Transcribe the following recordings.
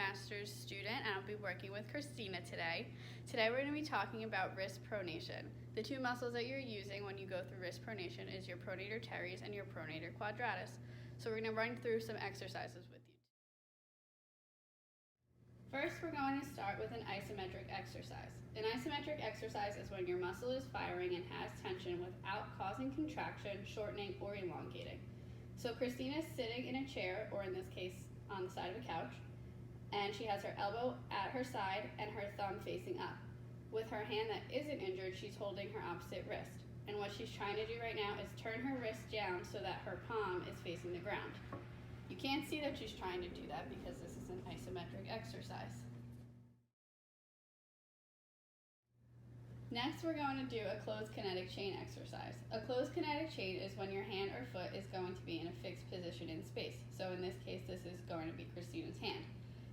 master's student, and I'll be working with Christina today. Today we're going to be talking about wrist pronation. The two muscles that you're using when you go through wrist pronation is your pronator teres and your pronator quadratus. So we're going to run through some exercises with you. First, we're going to start with an isometric exercise. An isometric exercise is when your muscle is firing and has tension without causing contraction, shortening, or elongating. So Christina is sitting in a chair, or in this case, on the side of a couch, and she has her elbow at her side and her thumb facing up. With her hand that isn't injured, she's holding her opposite wrist. And what she's trying to do right now is turn her wrist down so that her palm is facing the ground. You can't see that she's trying to do that because this is an isometric exercise. Next, we're going to do a closed kinetic chain exercise. A closed kinetic chain is when your hand or foot is going to be in a fixed position in space. So in this case, this is going to be Christina's hand.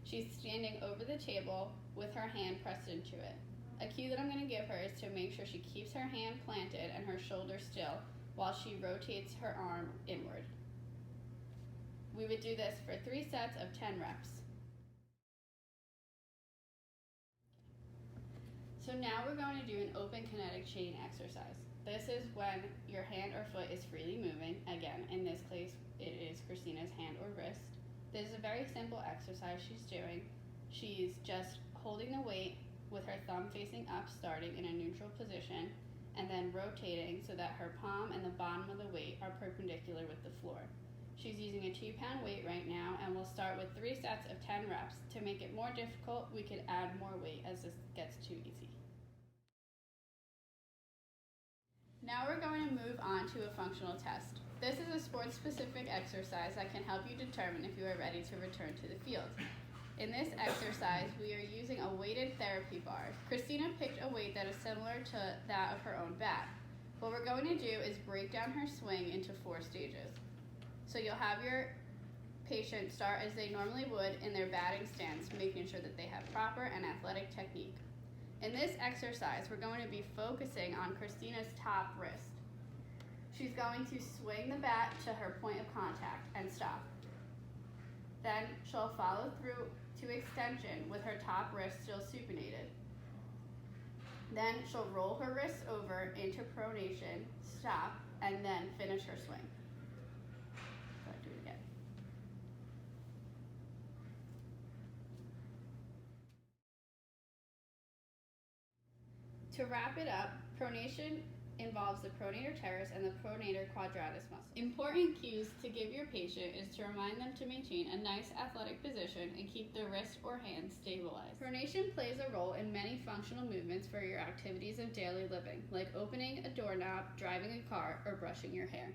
She's standing over the table with her hand pressed into it. A cue that I'm going to give her is to make sure she keeps her hand planted and her shoulder still while she rotates her arm inward. We would do this for 3 sets of 10 reps. So now we're going to do an open kinetic chain exercise. This is when your hand or foot is freely moving. Again, in this case, it is Christina's hand or wrist. This is a very simple exercise she's doing. She's just holding the weight with her thumb facing up, starting in a neutral position, and then rotating so that her palm and the bottom of the weight are perpendicular with the floor. She's using a 2-pound weight right now, and we'll start with 3 sets of 10 reps. To make it more difficult, we could add more weight as this gets too easy. Now we're going to move on to a functional test. This is a sports-specific exercise that can help you determine if you are ready to return to the field. In this exercise, we are using a weighted therapy bar. Christina picked a weight that is similar to that of her own bat. What we're going to do is break down her swing into 4 stages. So you'll have your patient start as they normally would in their batting stance, making sure that they have proper and athletic technique. In this exercise, we're going to be focusing on Christina's top wrist. She's going to swing the bat to her point of contact and stop. Then she'll follow through to extension with her top wrist still supinated. Then she'll roll her wrist over into pronation, stop, and then finish her swing. Go ahead, do it again. To wrap it up, pronation involves the pronator teres and the pronator quadratus muscle. Important cues to give your patient is to remind them to maintain a nice athletic position and keep the wrist or hand stabilized. Pronation plays a role in many functional movements for your activities of daily living, like opening a doorknob, driving a car, or brushing your hair.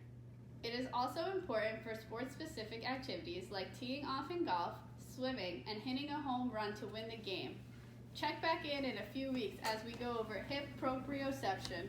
It is also important for sports-specific activities like teeing off in golf, swimming, and hitting a home run to win the game. Check back in a few weeks as we go over hip proprioception.